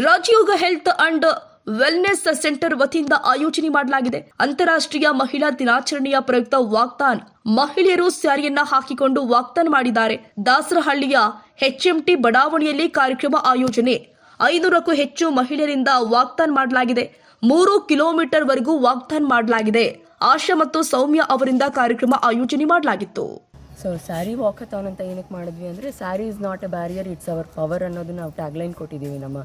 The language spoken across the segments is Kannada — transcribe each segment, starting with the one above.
ರಾಜಯೋಗ ಹೆಲ್ತ್ ಅಂಡ್ ವೆಲ್ನೆಸ್ ಸೆಂಟರ್ ವತಿಯಿಂದ ಆಯೋಜನೆ ಮಾಡಲಾಗಿದೆ. ಅಂತಾರಾಷ್ಟ್ರೀಯ ಮಹಿಳಾ ದಿನಾಚರಣೆಯ ಪ್ರಯುಕ್ತ ವಾಕ್ತಾನ್ ಮಹಿಳೆಯರು ಸ್ಯಾರಿಯನ್ನ ಹಾಕಿಕೊಂಡು ವಾಕ್ತಾನ್ ಮಾಡಿದ್ದಾರೆ. ದಾಸರಹಳ್ಳಿಯ HMT ಬಡಾವಣೆಯಲ್ಲಿ ಕಾರ್ಯಕ್ರಮ ಆಯೋಜನೆ. 500ಕ್ಕೂ ಹೆಚ್ಚು ಮಹಿಳೆಯರಿಂದ ವಾಕ್ತಾನ್ ಮಾಡಲಾಗಿದೆ. 3 ಕಿಲೋಮೀಟರ್ ವರೆಗೂ ವಾಕ್ತಾನ್ ಮಾಡಲಾಗಿದೆ. ಆಶಾ ಮತ್ತು ಸೌಮ್ಯ ಅವರಿಂದ ಕಾರ್ಯಕ್ರಮ ಆಯೋಜನೆ ಮಾಡಲಾಗಿತ್ತು. ಸೊ ಸ್ಯಾರಿ ವಾಕಥಾನ್ ಅಂತ ಏನಕ್ಕೆ ಮಾಡಿದ್ವಿ ಅಂದರೆ sari is not A barrier, it's hour power ಅನ್ನೋದು ನಾವು ಟ್ಯಾಗ್ಲೈನ್ ಕೊಟ್ಟಿದ್ದೀವಿ ನಮ್ಮ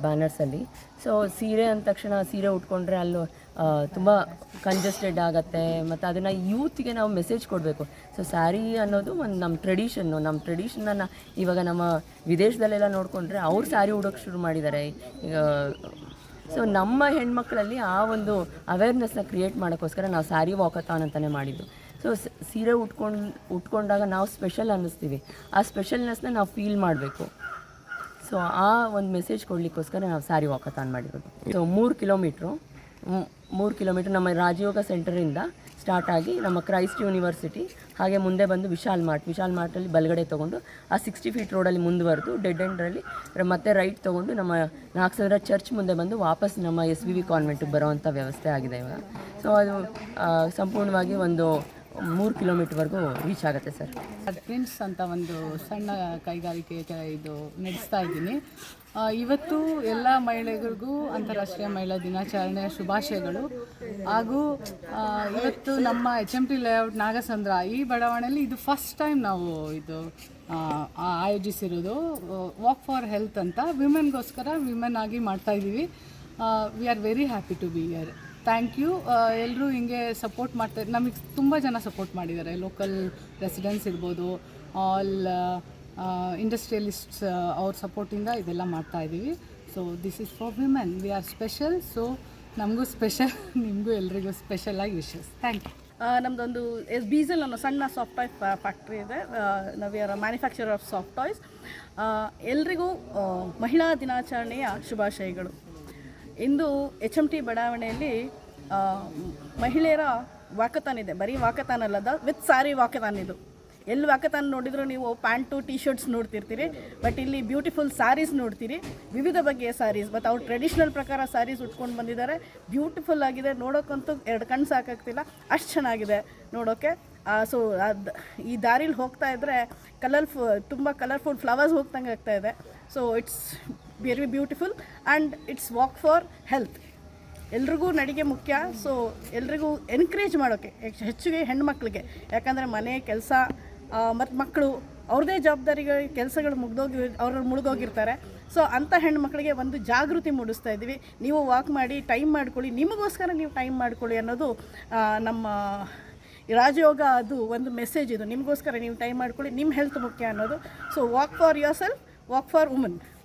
ಬ್ಯಾನರ್ಸಲ್ಲಿ. ಸೊ ಸೀರೆ ಅಂದ ತಕ್ಷಣ ಸೀರೆ ಉಟ್ಕೊಂಡ್ರೆ ಅಲ್ಲೂ ತುಂಬ ಕಂಜೆಸ್ಟೆಡ್ ಆಗುತ್ತೆ, ಮತ್ತು ಅದನ್ನು ಯೂತ್ಗೆ ನಾವು ಮೆಸೇಜ್ ಕೊಡಬೇಕು. ಸೊ ಸ್ಯಾರಿ ಅನ್ನೋದು ಒಂದು ನಮ್ಮ ಟ್ರೆಡಿಷನ್ನ ಇವಾಗ ನಮ್ಮ ವಿದೇಶದಲ್ಲೆಲ್ಲ ನೋಡಿಕೊಂಡ್ರೆ ಅವ್ರು ಸ್ಯಾರಿ ಉಡೋಕ್ಕೆ ಶುರು ಮಾಡಿದ್ದಾರೆ ಈಗ. ಸೊ ನಮ್ಮ ಹೆಣ್ಮಕ್ಳಲ್ಲಿ ಆ ಒಂದು ಅವೇರ್ನೆಸ್ನ ಕ್ರಿಯೇಟ್ ಮಾಡೋಕ್ಕೋಸ್ಕರ ನಾವು ಸ್ಯಾರಿ ವಾಕಥಾನ್ ಅಂತಲೇ ಮಾಡಿದ್ದು. ಸೊ ಸೀರೆ ಉಟ್ಕೊಂಡಾಗ ನಾವು ಸ್ಪೆಷಲ್ ಅನ್ನಿಸ್ತೀವಿ, ಆ ಸ್ಪೆಷಲ್ನೆಸ್ನ ನಾವು ಫೀಲ್ ಮಾಡಬೇಕು. ಸೊ ಆ ಒಂದು ಮೆಸೇಜ್ ಕೊಡಲಿಕ್ಕೋಸ್ಕರ ನಾವು ಸ್ಯಾರಿ ವಾಕಥಾನ್ ಮಾಡಿರೋದು. ಸೊ 3 ಕಿಲೋಮೀಟ್ರ್ ನಮ್ಮ ರಾಜಯೋಗ ಸೆಂಟರಿಂದ ಸ್ಟಾರ್ಟ್ ಆಗಿ ನಮ್ಮ ಕ್ರೈಸ್ಟ್ ಯೂನಿವರ್ಸಿಟಿ, ಹಾಗೆ ಮುಂದೆ ಬಂದು ವಿಶಾಲ್ ಮಾರ್ಟಲ್ಲಿ ಬಲಗಡೆ ತೊಗೊಂಡು ಆ 60 ಫೀಟ್ ರೋಡಲ್ಲಿ ಮುಂದುವರೆದು ಡೆಡ್ ಎಂಡ್ರಲ್ಲಿ ಮತ್ತೆ ರೈಟ್ ತೊಗೊಂಡು ನಮ್ಮ ನಾಗಸಂದ್ರ ಚರ್ಚ್ ಮುಂದೆ ಬಂದು ವಾಪಸ್ ನಮ್ಮ SVV ಕಾನ್ವೆಂಟಿಗೆ ಬರೋವಂಥ ವ್ಯವಸ್ಥೆ ಆಗಿದೆ ಇವಾಗ. ಸೊ ಅದು ಸಂಪೂರ್ಣವಾಗಿ ಒಂದು 3 ಕಿಲೋಮೀಟರ್ವರೆಗೂ ರೀಚ್ ಆಗುತ್ತೆ ಸರ್. ಟ್ವಿನ್ಸ್ ಅಂತ ಒಂದು ಸಣ್ಣ ಕೈಗಾರಿಕೆ ಇದು ನಡೆಸ್ತಾ ಇದ್ದೀನಿ. ಇವತ್ತು ಎಲ್ಲ ಮಹಿಳೆಗಳಿಗೂ ಅಂತಾರಾಷ್ಟ್ರೀಯ ಮಹಿಳಾ ದಿನಾಚರಣೆಯ ಶುಭಾಶಯಗಳು. ಹಾಗೂ ಇವತ್ತು ನಮ್ಮ HMT ಲೇಔಟ್ ನಾಗಸಂದ್ರ ಈ ಬಡಾವಣೆಯಲ್ಲಿ ಇದು ಫಸ್ಟ್ ಟೈಮ್ ನಾವು ಇದು ಆಯೋಜಿಸಿರೋದು. ವಾಕ್ ಫಾರ್ ಹೆಲ್ತ್ ಅಂತ ವಿಮೆನ್ಗೋಸ್ಕರ ವಿಮೆನ್ ಆಗಿ ಮಾಡ್ತಾಯಿದ್ದೀವಿ. We are very happy to be here. Thank you. ಎಲ್ಲರೂ ಹಿಂಗೆ ಸಪೋರ್ಟ್ ಮಾಡ್ತಾರೆ, ನಮಗೆ ತುಂಬ ಜನ ಸಪೋರ್ಟ್ ಮಾಡಿದ್ದಾರೆ. ಲೋಕಲ್ ರೆಸಿಡೆನ್ಸ್ ಇರ್ಬೋದು, ಆಲ್ ಇಂಡಸ್ಟ್ರಿಯಲಿಸ್ಟ್ಸ್ ಅವ್ರ ಸಪೋರ್ಟಿಂದ ಇದೆಲ್ಲ ಮಾಡ್ತಾಯಿದ್ದೀವಿ. So this is for women, we are special. So ನಮಗೂ ಸ್ಪೆಷಲ್, ನಿಮಗೂ ಎಲ್ರಿಗೂ ಸ್ಪೆಷಲಾಗಿ ವಿಶಸ್. Thank you. ನಮ್ಮದೊಂದು ಬೀಸಲ್ ಅನ್ನೋ ಸಣ್ಣ ಸಾಫ್ಟ್ ಟಾಯ್ ಫ್ಯಾಕ್ಟ್ರಿ ಇದೆ. ನಾವು are manufacture of soft toys. ಎಲ್ರಿಗೂ ಮಹಿಳಾ ದಿನಾಚರಣೆಯ ಶುಭಾಶಯಗಳು. ಇಂದು HMT ಬಡಾವಣೆಯಲ್ಲಿ ಮಹಿಳೆಯರ ವಾಕಥಾನ್ ಇದೆ. ಬರೀ ವಾಕಥಾನ್ ಅಲ್ಲದ ವಿತ್ ಸ್ಯಾರಿ ವಾಕಥಾನ್. ಇದು ಎಲ್ಲಿ ವಾಕಥಾನ್ ನೋಡಿದ್ರು ನೀವು ಪ್ಯಾಂಟು ಟೀ ಶರ್ಟ್ಸ್ ನೋಡ್ತಿರ್ತೀರಿ, ಬಟ್ ಇಲ್ಲಿ ಬ್ಯೂಟಿಫುಲ್ ಸ್ಯಾರೀಸ್ ನೋಡ್ತೀರಿ. ವಿವಿಧ ಬಗೆಯ ಸ್ಯಾರೀಸ್, ಮತ್ತು ಅವ್ರು ಟ್ರೆಡಿಷ್ನಲ್ ಪ್ರಕಾರ ಸ್ಯಾರೀಸ್ ಉಟ್ಕೊಂಡು ಬಂದಿದ್ದಾರೆ. ಬ್ಯೂಟಿಫುಲ್ ಆಗಿದೆ, ನೋಡೋಕ್ಕಂತೂ 2 ಕಣ್ಣು ಸಾಕಾಗ್ತಿಲ್ಲ, ಅಷ್ಟು ಚೆನ್ನಾಗಿದೆ ನೋಡೋಕ್ಕೆ. ಸೊ ಈ ದಾರಿಲಿ ಹೋಗ್ತಾ ಇದ್ದರೆ ತುಂಬ ಕಲರ್ಫುಲ್ ಫ್ಲವರ್ಸ್ ಹೋಗ್ತಂಗೆ ಆಗ್ತಾ ಇದೆ. So it's very beautiful and it's walk for health. ಎಲ್ರಿಗೂ ನಡಿಗೆ ಮುಖ್ಯ. ಸೊ ಎಲ್ರಿಗೂ ಎನ್ಕರೇಜ್ ಮಾಡೋಕ್ಕೆ, ಹೆಚ್ಚಿಗೆ ಹೆಣ್ಮಕ್ಳಿಗೆ, ಯಾಕಂದರೆ ಮನೆ ಕೆಲಸ ಮತ್ತು ಮಕ್ಕಳು ಅವ್ರದ್ದೇ ಜವಾಬ್ದಾರಿಗಳು ಕೆಲಸಗಳು ಅವ್ರು ಮುಳುಗೋಗಿರ್ತಾರೆ. ಸೊ ಅಂಥ ಹೆಣ್ಮಕ್ಳಿಗೆ ಒಂದು ಜಾಗೃತಿ ಮೂಡಿಸ್ತಾ ಇದ್ದೀವಿ. ನೀವು ವಾಕ್ ಮಾಡಿ, ಟೈಮ್ ಮಾಡ್ಕೊಳ್ಳಿ, ನಿಮಗೋಸ್ಕರ ನೀವು ಟೈಮ್ ಮಾಡ್ಕೊಳ್ಳಿ ಅನ್ನೋದು ನಮ್ಮ ರಾಜಯೋಗ ಅದು ಒಂದು ಮೆಸೇಜ್. ಇದು ನಿಮಗೋಸ್ಕರ ನೀವು ಟೈಮ್ ಮಾಡ್ಕೊಳ್ಳಿ, ನಿಮ್ಮ ಹೆಲ್ತ್ ಮುಖ್ಯ ಅನ್ನೋದು. So walk for your self, walk for women.